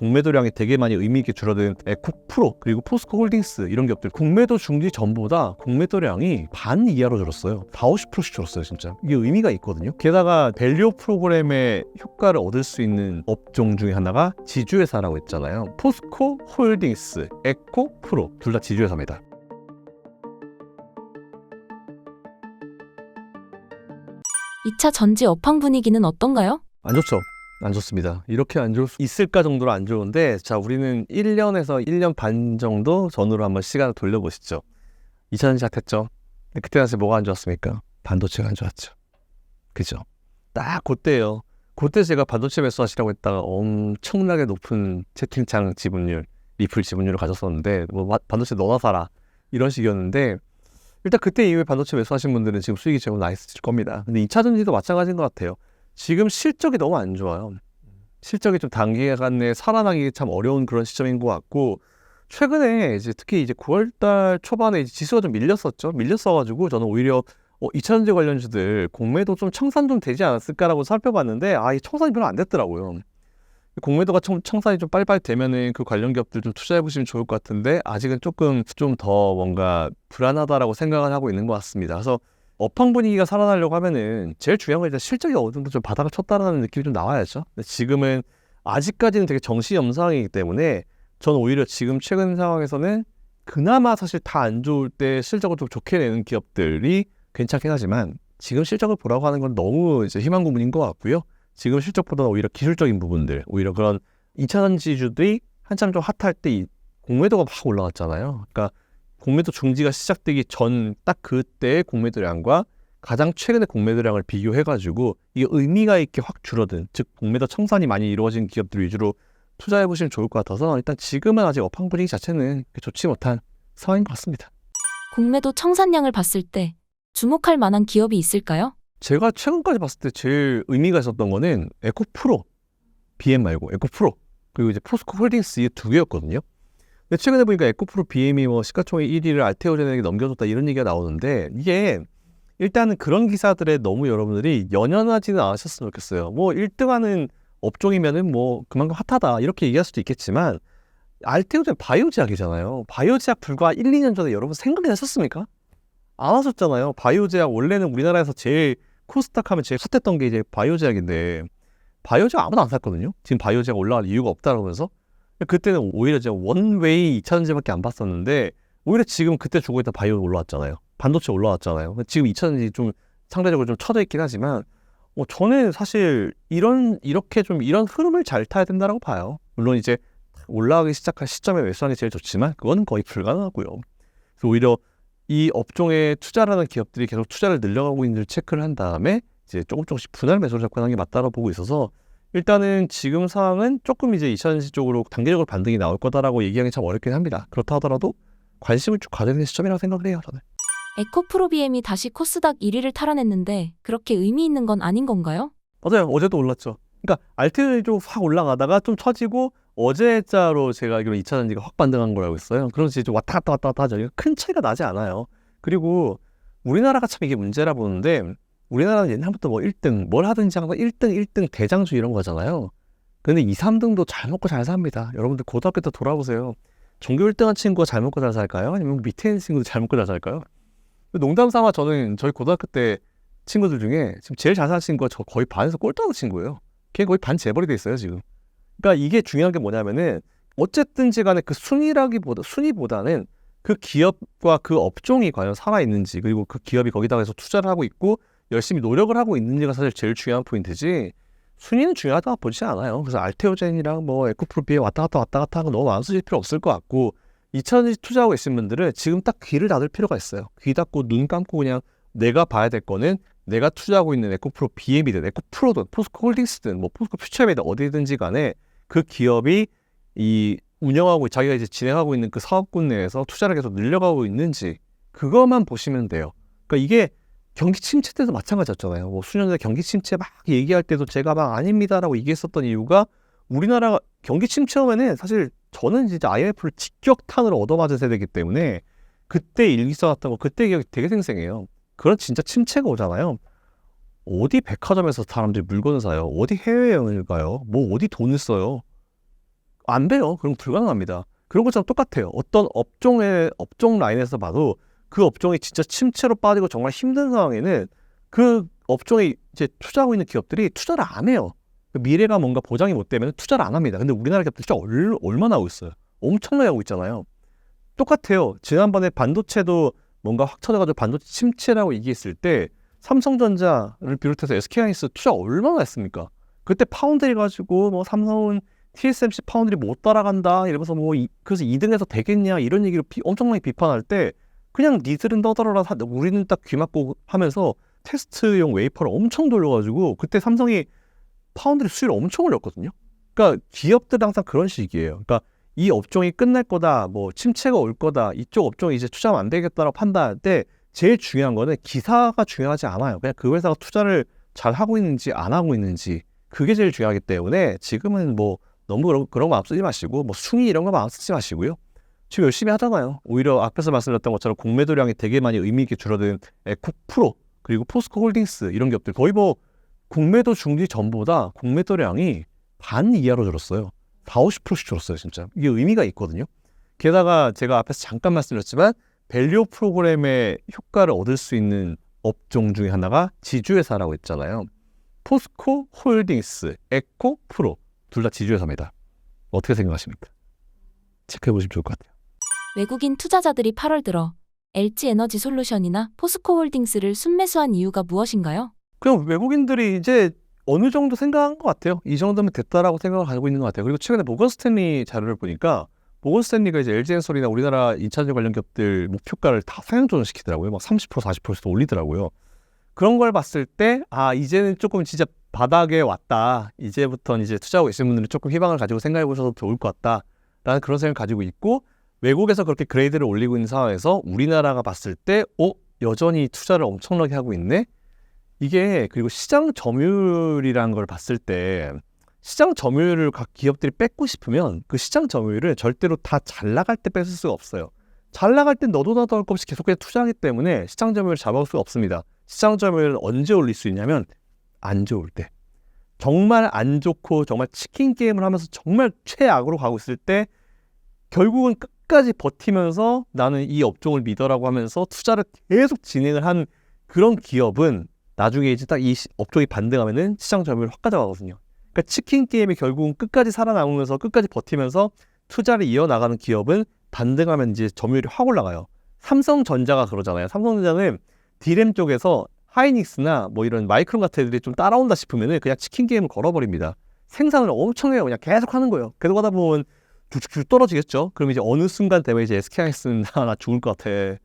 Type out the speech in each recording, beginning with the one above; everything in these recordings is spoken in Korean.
공매도량이 되게 많이 의미 있게 줄어든 에코프로 그리고 포스코 홀딩스 이런 기업들 공매도 중지 전보다 공매도량이 반 이하로 줄었어요. 40~50%씩 줄었어요. 진짜 이게 의미가 있거든요. 게다가 밸류 프로그램의 효과를 얻을 수 있는 업종 중에 하나가 지주회사라고 했잖아요. 포스코 홀딩스, 에코프로 둘 다 지주회사입니다. 2차 전지 업황 분위기는 어떤가요? 안 좋죠. 안 좋습니다. 이렇게 안 좋을 수 있을까 정도로 안 좋은데, 자, 우리는 1년에서 1년 반 정도 전으로 한번 시간을 돌려보시죠. 2000년 시작했죠. 근데 그때 당시 뭐가 안 좋았습니까? 반도체가 안 좋았죠. 그죠? 딱 그때예요. 그때 제가 반도체 매수하시라고 했다가 엄청나게 높은 채팅창 지분율, 리플 지분율을 가졌었는데 뭐 반도체 너나 사라 이런 식이었는데, 일단 그때 이후에 반도체 매수하신 분들은 지금 수익이 제법 나있을 겁니다. 근데 2차 전지도 마찬가지인 것 같아요. 지금 실적이 너무 안 좋아요. 실적이 좀 단기간에 살아나기 참 어려운 그런 시점인 것 같고, 최근에 이제 특히 이제 9월달 초반에 이제 지수가 좀 밀렸었죠. 밀렸어가지고 저는 오히려 2차 전지 관련주들 공매도 좀 청산 좀 되지 않았을까라고 살펴봤는데, 이 청산이 별로 안 됐더라고요. 공매도가 청산이 좀 빨리빨리 되면은 그 관련 기업들 좀 투자해 보시면 좋을 것 같은데, 아직은 조금 좀 더 뭔가 불안하다라고 생각을 하고 있는 것 같습니다. 그래서 업황 분위기가 살아나려고 하면은 제일 중요한 건 일단 실적이 어느 정도 좀 바닥을 쳤다라는 느낌이 좀 나와야죠. 근데 지금은 아직까지는 되게 정시 염상이기 때문에 저는 오히려 지금 최근 상황에서는 그나마 사실 다 안 좋을 때 실적을 좀 좋게 내는 기업들이 괜찮긴 하지만, 지금 실적을 보라고 하는 건 너무 이제 희망 고문인 것 같고요. 지금 실적보다 오히려 기술적인 부분들, 오히려 그런 2차 전지주들이 한참 좀 핫할 때 이 공매도가 막 올라갔잖아요. 그러니까 공매도 중지가 시작되기 전 딱 그때의 공매도량과 가장 최근의 공매도량을 비교해가지고 이게 의미가 있게 확 줄어든, 즉 공매도 청산이 많이 이루어진 기업들 위주로 투자해보시면 좋을 것 같아서, 일단 지금은 아직 업황 분위기 자체는 좋지 못한 상황인 것 같습니다. 공매도 청산량을 봤을 때 주목할 만한 기업이 있을까요? 제가 최근까지 봤을 때 제일 의미가 있었던 거는 에코프로, BM 말고 에코프로, 그리고 이제 포스코 홀딩스 이 두 개였거든요. 근데 최근에 보니까 에코프로 BM이 뭐 시가총액 1위를 알테오젠에게 넘겨줬다 이런 얘기가 나오는데, 이게 일단은 그런 기사들에 너무 여러분들이 연연하지는 않으셨으면 좋겠어요. 뭐 1등하는 업종이면은 뭐 그만큼 핫하다 이렇게 얘기할 수도 있겠지만, 알테오젠 바이오제약이잖아요. 바이오제약 불과 1, 2년 전에 여러분 생각이 나셨습니까? 안 하셨잖아요. 바이오제약 원래는 우리나라에서 제일 코스닥 하면 제일 핫했던 게 이제 바이오제약인데, 바이오제약 아무도 안 샀거든요. 지금 바이오제약 올라갈 이유가 없다라면서. 그때는 오히려 제가 원웨이 2차 전지밖에 안 봤었는데, 오히려 지금 그때 주고 있던 바이오 올라왔잖아요. 반도체 올라왔잖아요. 지금 2차 전지 좀 상대적으로 좀 처져 있긴 하지만, 저는 사실 이렇게 좀 이런 흐름을 잘 타야 된다라고 봐요. 물론 이제 올라가기 시작한 시점에 매수하는 게 제일 좋지만 그건 거의 불가능하고요. 그래서 오히려 이 업종에 투자하는 기업들이 계속 투자를 늘려가고 있는지를 체크를 한 다음에 이제 조금씩 분할 매수를 접근하는 게 맞다고 보고 있어서, 일단은 지금 상황은 조금 이제 2차 전지 쪽으로 단계적으로 반등이 나올 거다라고 얘기하기 참 어렵긴 합니다. 그렇다 하더라도 관심을 쭉 가져야 되는 시점이라고 생각을 해요, 저는. 에코프로 BM이 다시 코스닥 1위를 탈환했는데 그렇게 의미 있는 건 아닌 건가요? 맞아요. 어제도 올랐죠. 그러니까 알트도 확 올라가다가 좀 처지고, 어제자로 제가 알기로 2차 전지가 확 반등한 거라고 했어요. 그런지 좀 왔다 갔다 하죠. 큰 차이가 나지 않아요. 그리고 우리나라가 참 이게 문제라 보는데, 우리나라는 옛날부터 뭐 1등 뭘 하든지 항상 1등 대장주 이런 거잖아요. 근데 2, 3등도 잘 먹고 잘 삽니다. 여러분들 고등학교 때 돌아보세요. 전교 1등한 친구가 잘 먹고 잘 살까요? 아니면 밑에 있는 친구도 잘 먹고 잘 살까요? 농담 삼아 저는 저희 고등학교 때 친구들 중에 지금 제일 잘 사는 친구가 저 거의 반에서 꼴등하는 친구예요. 걔 거의 반 재벌이 돼 있어요, 지금. 그러니까 이게 중요한 게 뭐냐면은, 어쨌든지 간에 그 순위보다는 그 기업과 그 업종이 과연 살아있는지, 그리고 그 기업이 거기다가 해서 투자를 하고 있고 열심히 노력을 하고 있는지가 사실 제일 중요한 포인트지, 순위는 중요하다고 보지 않아요. 그래서 알테오젠이랑 뭐 에코프로비에 왔다 갔다 하는 거 너무 많이 쓰실 필요 없을 것 같고, 2차 전지 투자하고 계신 분들은 지금 딱 귀를 닫을 필요가 있어요. 귀 닫고 눈 감고 그냥 내가 봐야 될 거는, 내가 투자하고 있는 에코프로 BM이든 에코프로든 포스코 홀딩스든 뭐 포스코 퓨처맵이든 어디든지 간에 그 기업이 이 운영하고 자기가 이제 진행하고 있는 그 사업군 내에서 투자를 계속 늘려가고 있는지, 그것만 보시면 돼요. 그러니까 이게 경기 침체 때도 마찬가지였잖아요. 뭐 수년 전에 경기 침체 막 얘기할 때도 제가 막 아닙니다라고 얘기했었던 이유가, 우리나라가 경기 침체 오면은 사실 저는 진짜 IMF를 직격탄으로 얻어맞은 세대이기 때문에 그때 일기 써놨던 거 그때 기억이 되게 생생해요. 그런 진짜 침체가 오잖아요. 어디 백화점에서 사람들이 물건을 사요? 어디 해외여행을 가요? 뭐 어디 돈을 써요? 안 돼요. 그럼 불가능합니다. 그런 것처럼 똑같아요. 어떤 업종 라인에서 봐도 그 업종이 진짜 침체로 빠지고 정말 힘든 상황에는 그 업종에 이제 투자하고 있는 기업들이 투자를 안 해요. 그 미래가 뭔가 보장이 못 되면 투자를 안 합니다. 근데 우리나라 기업들 진짜 얼마나 하고 있어요. 엄청나게 하고 있잖아요. 똑같아요. 지난번에 반도체도 뭔가 확 터져가지고 반도체 침체라고 얘기했을 때 삼성전자를 비롯해서 SK하이닉스 투자 얼마나 했습니까? 그때 파운드리 가지고 뭐 삼성은 TSMC 파운드리 못 따라간다 이러면서 뭐 그래서 2등에서 되겠냐 이런 얘기를 엄청나게 비판할 때 그냥 니들은 떠들어라 우리는 딱 귀 막고 하면서 테스트용 웨이퍼를 엄청 돌려가지고 그때 삼성이 파운드리 수율을 엄청 올렸거든요. 그러니까 기업들 항상 그런 식이에요. 그러니까 이 업종이 끝날 거다, 뭐 침체가 올 거다, 이쪽 업종이 이제 투자하면 안 되겠다라고 판단할 때 제일 중요한 거는 기사가 중요하지 않아요. 그냥 그 회사가 투자를 잘 하고 있는지 안 하고 있는지 그게 제일 중요하기 때문에 지금은 뭐 너무 그런 거 마음 쓰지 마시고 뭐 숭이 이런 거 마음 쓰지 마시고요. 지금 열심히 하잖아요. 오히려 앞에서 말씀드렸던 것처럼 공매도량이 되게 많이 의미 있게 줄어든 에코프로 그리고 포스코 홀딩스 이런 기업들 거의 뭐 공매도 중지 전보다 공매도량이 반 이하로 줄었어요. 40~50%씩 줄었어요. 진짜 이게 의미가 있거든요. 게다가 제가 앞에서 잠깐 말씀드렸지만 밸류 프로그램의 효과를 얻을 수 있는 업종 중에 하나가 지주회사라고 했잖아요. 포스코 홀딩스, 에코프로 둘 다 지주회사입니다. 어떻게 생각하십니까? 체크해보시면 좋을 것 같아요. 외국인 투자자들이 8월 들어 LG에너지솔루션이나 포스코홀딩스를 순매수한 이유가 무엇인가요? 그냥 외국인들이 이제 어느 정도 생각한 것 같아요. 이 정도면 됐다라고 생각을 가지고 있는 것 같아요. 그리고 최근에 모건 스탠리 자료를 보니까 모건 스탠리가 이제 LG엔솔이나 우리나라 2차전지 관련 기업들 목표가를 다 상향 조정시키더라고요. 막 30%, 40%도 올리더라고요. 그런 걸 봤을 때 이제는 조금 진짜 바닥에 왔다. 이제부터는 이제 투자하고 계신 분들은 조금 희망을 가지고 생각해 보셔도 좋을 것 같다라는 그런 생각을 가지고 있고 외국에서 그렇게 그레이드를 올리고 있는 상황에서 우리나라가 봤을 때 여전히 투자를 엄청나게 하고 있네? 이게 그리고 시장 점유율이라는 걸 봤을 때 시장 점유율을 각 기업들이 뺏고 싶으면 그 시장 점유율을 절대로 다 잘 나갈 때 뺏을 수가 없어요. 잘 나갈 땐 너도 나도 할 것 없이 계속 그냥 투자하기 때문에 시장 점유율을 잡아올 수가 없습니다. 시장 점유율은 언제 올릴 수 있냐면 안 좋을 때. 정말 안 좋고 정말 치킨 게임을 하면서 정말 최악으로 가고 있을 때 결국은 끝까지 버티면서 나는 이 업종을 믿어라고 하면서 투자를 계속 진행을 한 그런 기업은 나중에 이제 딱 이 업종이 반등하면은 시장 점유율 확 가져가거든요. 그러니까 치킨 게임이 결국은 끝까지 살아남으면서 끝까지 버티면서 투자를 이어나가는 기업은 반등하면 이제 점유율이 확 올라가요. 삼성전자가 그러잖아요. 삼성전자는 D램 쪽에서 하이닉스나 뭐 이런 마이크론 같은 애들이 좀 따라온다 싶으면은 그냥 치킨 게임을 걸어버립니다. 생산을 엄청 해요. 그냥 계속 하는 거예요. 계속 하다 보면 쭉쭉 떨어지겠죠. 그럼 이제 어느 순간 되면 이제 SK하이닉스는 나 죽을 것 같아.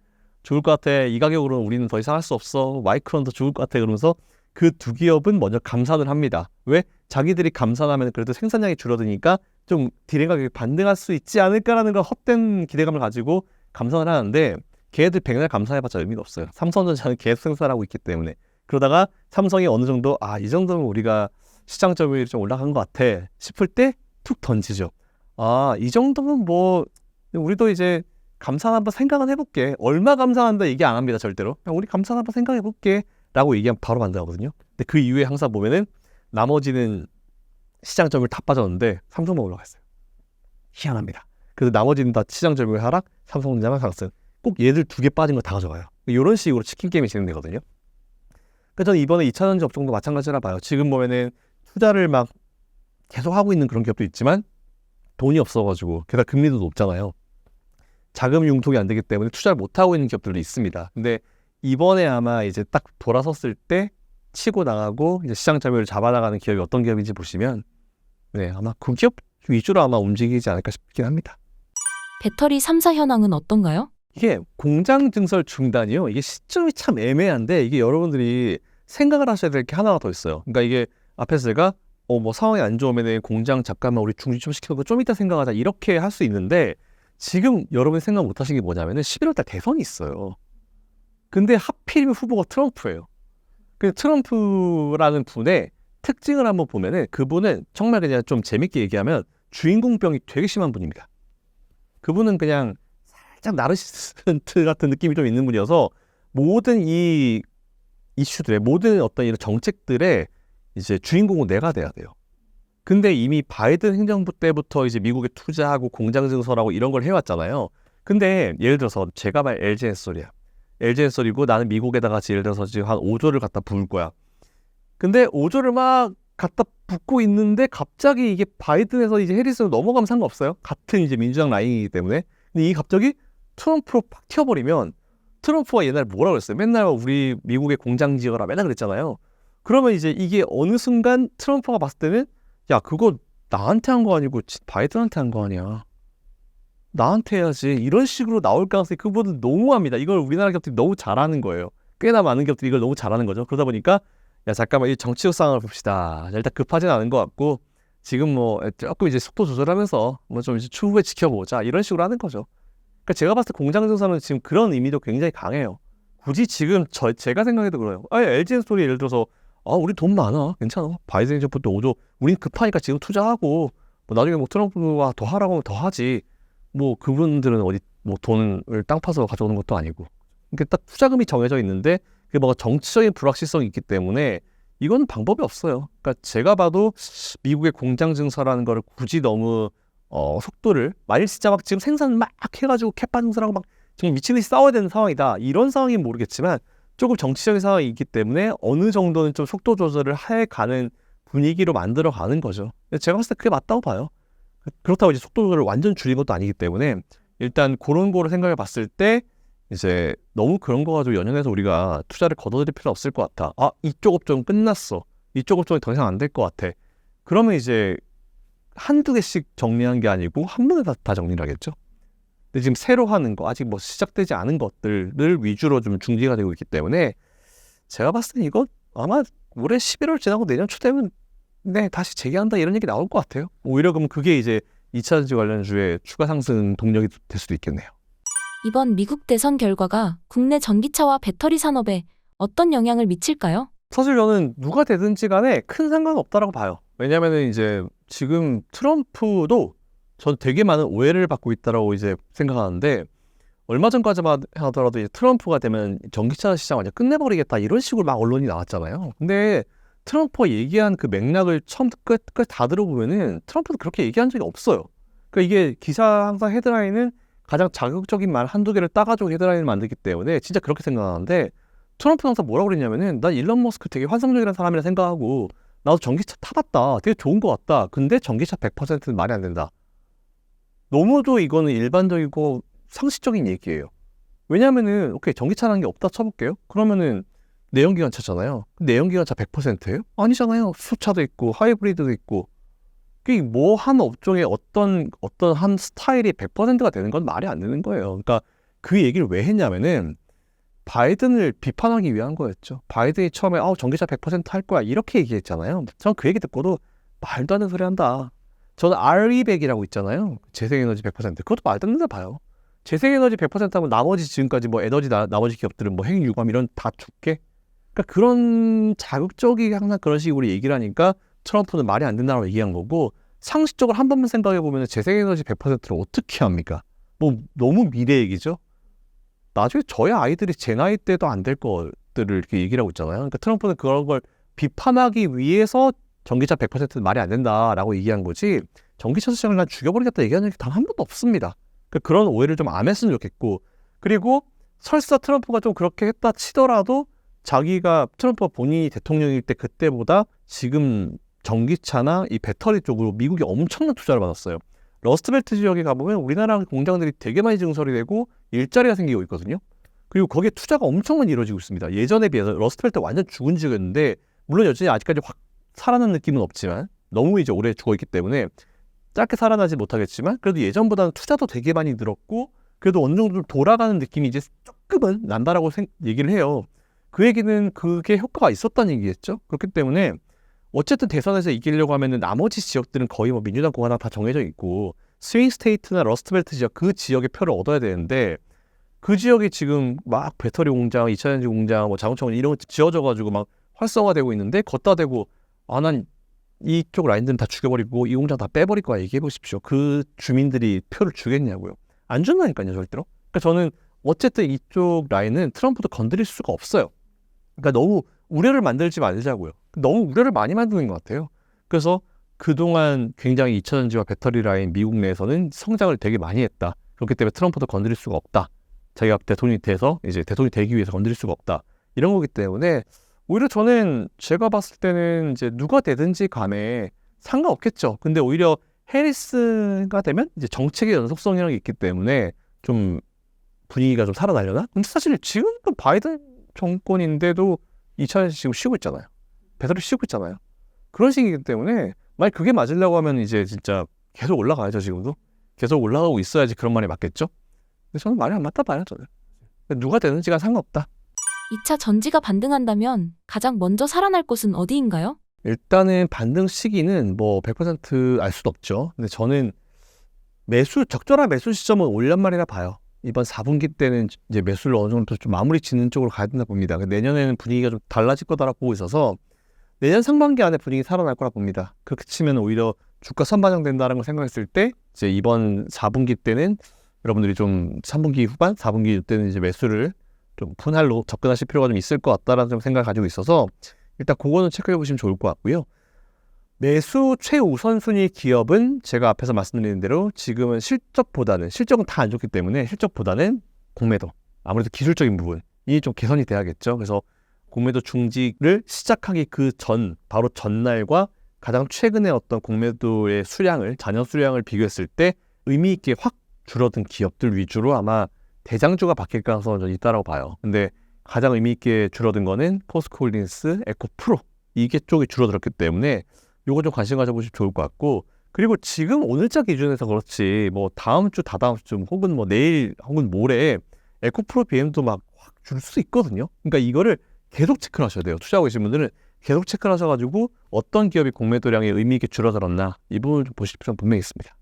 죽을 것 같아. 이 가격으로는 우리는 더 이상 할 수 없어. 마이크론도 죽을 것 같아. 그러면서 그 두 기업은 먼저 감산을 합니다. 왜? 자기들이 감산하면 그래도 생산량이 줄어드니까 좀 디램 가격이 반등할 수 있지 않을까라는 걸 헛된 기대감을 가지고 감산을 하는데 걔네들 백날 감산해봤자 의미가 없어요. 삼성전자는 계속 생산하고 있기 때문에. 그러다가 삼성이 어느 정도 이 정도면 우리가 시장 점유율이 좀 올라간 것 같아 싶을 때 툭 던지죠. 이 정도면 뭐 우리도 이제 감산 한번 생각은 해볼게. 얼마 감산한다 얘기 안 합니다. 절대로. 그냥 우리 감산 한번 생각해볼게 라고 얘기하면 바로 반등하거든요. 근데 그 이후에 항상 보면은 나머지는 시장 점유율 다 빠졌는데 삼성만 올라갔어요. 희한합니다. 그래서 나머지는 다 시장 점유율 하락, 삼성전자만 상승. 꼭 얘들 두 개 빠진 거 다 가져가요. 이런 식으로 치킨 게임이 진행되거든요. 그래서 저는 이번에 2차전지 업종도 마찬가지라 봐요. 지금 보면은 투자를 막 계속 하고 있는 그런 기업도 있지만 돈이 없어가지고 게다가 금리도 높잖아요. 자금 융통이 안 되기 때문에 투자를 못 하고 있는 기업들도 있습니다. 근데 이번에 아마 이제 딱 돌아섰을 때 치고 나가고 이제 시장 점유율을 잡아나가는 기업이 어떤 기업인지 보시면 아마 그 기업 위주로 아마 움직이지 않을까 싶긴 합니다. 배터리 3사 현황은 어떤가요? 이게 공장 증설 중단이요. 이게 시점이 참 애매한데 이게 여러분들이 생각을 하셔야 될 게 하나가 더 있어요. 그러니까 이게 앞에서 제가 뭐 상황이 안 좋으면 공장 잠깐만 우리 중지 좀 시켜놓고 좀 이따 생각하자 이렇게 할 수 있는데 지금 여러분이 생각 못 하신 게 뭐냐면은 11월 달 대선이 있어요. 근데 하필이면 후보가 트럼프예요. 그 트럼프라는 분의 특징을 한번 보면은 그분은 정말 그냥 좀 재밌게 얘기하면 주인공병이 되게 심한 분입니다. 그분은 그냥 살짝 나르시스트 같은 느낌이 좀 있는 분이어서 모든 이 이슈들의 모든 어떤 이런 정책들의 이제 주인공은 내가 돼야 돼요. 근데 이미 바이든 행정부 때부터 이제 미국에 투자하고 공장 증설하고 이런 걸 해왔잖아요. 근데 예를 들어서 제가 말 LG 엔솔이야. LG 엔솔이고 나는 미국에다가 예를 들어서 지금 한 5조를 갖다 부을 거야. 근데 5조를 막 갖다 붓고 있는데 갑자기 이게 바이든에서 이제 해리스로 넘어가면 상관없어요. 같은 이제 민주당 라인이기 때문에. 근데 이 갑자기 트럼프로 팍 튀어버리면 트럼프가 옛날에 뭐라고 그랬어요? 맨날 우리 미국에 공장 지어라 맨날 그랬잖아요. 그러면 이제 이게 어느 순간 트럼프가 봤을 때는 야 그거 나한테 한 거 아니고 바이든한테 한 거 아니야. 나한테 해야지. 이런 식으로 나올 가능성이 그보다 너무합니다. 이걸 우리나라 기업들이 너무 잘하는 거예요. 꽤나 많은 기업들이 이걸 너무 잘하는 거죠. 그러다 보니까 야 잠깐만 이 정치적 상황을 봅시다. 일단 급하진 않은 것 같고 지금 뭐 조금 이제 속도 조절하면서 뭐 좀 이제 추후에 지켜보자 이런 식으로 하는 거죠. 그러니까 제가 봤을 때 공장 증설은 지금 그런 의미도 굉장히 강해요. 굳이 지금 제가 생각해도 그래요. LG 스토리 예를 들어서 우리 돈 많아 괜찮아. 바이든 행정부 때 5조 우린 급하니까 지금 투자하고 뭐 나중에 뭐 트럼프가 더 하라고 하면 더 하지. 뭐 그분들은 어디 뭐 돈을 땅 파서 가져오는 것도 아니고 이게 딱 투자금이 정해져 있는데 그게 뭔가 정치적인 불확실성이 있기 때문에 이건 방법이 없어요. 그러니까 제가 봐도 미국의 공장 증설하는 거를 굳이 너무 속도를 만일 진짜 막 지금 생산 막 해가지고 캣바 증설하고 막 지금 미친 듯이 싸워야 되는 상황이다 이런 상황이면 모르겠지만 조금 정치적인 상황이 있기 때문에 어느 정도는 좀 속도 조절을 해가는 분위기로 만들어 가는 거죠. 제가 봤을 때 그게 맞다고 봐요. 그렇다고 이제 속도 조절을 완전 줄인 것도 아니기 때문에 일단 그런 거를 생각해 봤을 때 이제 너무 그런 거 가지고 연연해서 우리가 투자를 거둬들일 필요 없을 것 같아. 이쪽 업종은 끝났어. 이쪽 업종이 더 이상 안 될 것 같아. 그러면 이제 한두 개씩 정리한 게 아니고 한 번에 다 정리를 하겠죠. 근데 지금 새로 하는 거 아직 뭐 시작되지 않은 것들을 위주로 좀 중지가 되고 있기 때문에 제가 봤을 때 이거 아마 올해 11월 지나고 내년 초 되면 네, 다시 재개한다 이런 얘기 나올 것 같아요. 오히려 그러면 그게 이제 2차전지 관련주의 추가 상승 동력이 될 수도 있겠네요. 이번 미국 대선 결과가 국내 전기차와 배터리 산업에 어떤 영향을 미칠까요? 사실 저는 누가 되든지 간에 큰 상관은 없다라고 봐요. 왜냐면은 이제 지금 트럼프도 전 되게 많은 오해를 받고 있다라고 이제 생각하는데 얼마 전까지만 하더라도 이제 트럼프가 되면 전기차 시장 완전 끝내버리겠다 이런 식으로 막 언론이 나왔잖아요. 근데 트럼프가 얘기한 그 맥락을 처음부터 끝까지 다 들어보면은 트럼프도 그렇게 얘기한 적이 없어요. 그러니까 이게 기사 항상 헤드라인은 가장 자극적인 말 한두 개를 따가지고 헤드라인을 만들기 때문에 진짜 그렇게 생각하는데 트럼프는 항상 뭐라고 그랬냐면은 난 일론 머스크 되게 환상적이라는 사람이라 생각하고 나도 전기차 타봤다. 되게 좋은 것 같다. 근데 전기차 100%는 말이 안 된다. 너무도 이거는 일반적이고 상식적인 얘기예요. 왜냐면은 오케이 전기차라는 게 없다 쳐볼게요. 그러면은 내연기관차잖아요. 내연기관차 100%예요? 아니잖아요. 수소차도 있고 하이브리드도 있고. 그게 뭐 한 업종의 어떤 한 스타일이 100%가 되는 건 말이 안 되는 거예요. 그러니까 그 얘기를 왜 했냐면은 바이든을 비판하기 위한 거였죠. 바이든이 처음에 전기차 100%할 거야 이렇게 얘기했잖아요. 전 그 얘기 듣고도 말도 안 되는 소리 한다. 저는 RE100이라고 있잖아요. 재생에너지 100%. 그것도 말도 안 된다 봐요. 재생에너지 100% 하면 나머지 지금까지 뭐 에너지 나머지 기업들은 뭐 핵 유감 이런 다 죽게. 그러니까 그런 자극적이게 항상 그런 식으로 얘기를 하니까 트럼프는 말이 안 된다고 얘기한 거고 상식적으로 한 번만 생각해 보면 재생에너지 100%를 어떻게 합니까? 뭐 너무 미래 얘기죠. 나중에 저희 아이들이 제 나이 때도 안 될 것들을 이렇게 얘기를 하고 있잖아요. 그러니까 트럼프는 그런 걸 비판하기 위해서 전기차 100%는 말이 안 된다라고 얘기한 거지 전기차 시장을 난 죽여버리겠다 얘기한 적이 단 한 번도 없습니다. 그러니까 그런 오해를 좀 안 했으면 좋겠고 그리고 설사 트럼프가 좀 그렇게 했다 치더라도 자기가 트럼프가 본인이 대통령일 때 그때보다 지금 전기차나 이 배터리 쪽으로 미국이 엄청난 투자를 받았어요. 러스트벨트 지역에 가보면 우리나라 공장들이 되게 많이 증설이 되고 일자리가 생기고 있거든요. 그리고 거기에 투자가 엄청 많이 이루어지고 있습니다. 예전에 비해서 러스트벨트 완전 죽은 지역이었는데 물론 여전히 아직까지 확 살아난 느낌은 없지만 너무 이제 오래 죽어있기 때문에 짧게 살아나지 못하겠지만 그래도 예전보다는 투자도 되게 많이 늘었고 그래도 어느 정도 돌아가는 느낌이 이제 조금은 난다라고 얘기를 해요. 그 얘기는 그게 효과가 있었다는 얘기겠죠. 그렇기 때문에 어쨌든 대선에서 이기려고 하면은 나머지 지역들은 거의 뭐 민주당 공화당 다 정해져 있고 스윙 스테이트나 러스트벨트 지역 그 지역의 표를 얻어야 되는데 그 지역이 지금 막 배터리 공장, 2차전지 공장, 뭐 자동차 공장 이런 거 지어져 가지고 막 활성화되고 있는데 걷다 대고 난 이쪽 라인들은 다 죽여버리고 이 공장 다 빼버릴 거야 얘기해 보십시오. 그 주민들이 표를 주겠냐고요. 안 준다니까요 절대로. 그러니까 저는 어쨌든 이쪽 라인은 트럼프도 건드릴 수가 없어요. 그러니까 너무 우려를 만들지 말자고요. 너무 우려를 많이 만드는 것 같아요. 그래서 그동안 굉장히 2차 전지와 배터리 라인 미국 내에서는 성장을 되게 많이 했다. 그렇기 때문에 트럼프도 건드릴 수가 없다. 자기가 대통령이 돼서 이제 대통령이 되기 위해서 건드릴 수가 없다. 이런 거기 때문에 오히려 저는 제가 봤을 때는 이제 누가 되든지 간에 상관없겠죠. 근데 오히려 해리스가 되면 이제 정책의 연속성이라는 게 있기 때문에 좀 분위기가 좀 살아나려나? 근데 사실 지금 또 바이든 정권인데도 2차 지금 쉬고 있잖아요. 배터리 쉬고 있잖아요. 그런 식이기 때문에 만약 그게 맞으려고 하면 이제 진짜 계속 올라가야죠. 지금도 계속 올라가고 있어야지 그런 말이 맞겠죠. 근데 저는 말이 안 맞다 봐요. 저는 누가 되는지가 상관없다. 2차 전지가 반등한다면 가장 먼저 살아날 곳은 어디인가요? 일단은 반등 시기는 뭐 100%알 수도 없죠. 근데 저는 적절한 매수 시점은 올 연말이라 봐요. 이번 4분기 때는 이제 매수를 어느 정도 좀 마무리 짓는 쪽으로 가야 된다 봅니다. 내년에는 분위기가 좀 달라질 거다라고 보고 있어서 내년 상반기 안에 분위기 살아날 거라 봅니다. 그렇게 치면 오히려 주가 선반영된다는 걸 생각했을 때 이제 이번 4분기 때는 여러분들이 좀 3분기 후반, 4분기 때는 이제 매수를 좀 분할로 접근하실 필요가 좀 있을 것 같다라는 좀 생각을 가지고 있어서 일단 그거는 체크해 보시면 좋을 것 같고요. 매수 최우선순위 기업은 제가 앞에서 말씀드린 대로 지금은 실적은 다 안 좋기 때문에 실적보다는 공매도, 아무래도 기술적인 부분이 좀 개선이 돼야겠죠. 그래서 공매도 중지를 시작하기 바로 전날과 가장 최근에 어떤 공매도의 잔여 수량을 비교했을 때 의미 있게 확 줄어든 기업들 위주로 아마 대장주가 바뀔 가능성은 좀 있다라고 봐요. 근데 가장 의미 있게 줄어든 거는 포스코홀딩스, 에코프로 이게 쪽이 줄어들었기 때문에 요거 좀 관심 가져보시면 좋을 것 같고, 그리고 지금 오늘자 기준에서 그렇지 뭐 다음 주, 다다음 주 혹은 뭐 내일 혹은 모레 에코프로 BM도 막 확 줄 수 있거든요. 그러니까 이거를 계속 체크를 하셔야 돼요. 투자하고 계신 분들은 계속 체크를 하셔가지고 어떤 기업이 공매도량이 의미 있게 줄어들었나 이 부분을 좀 보실 필요는 분명히 있습니다.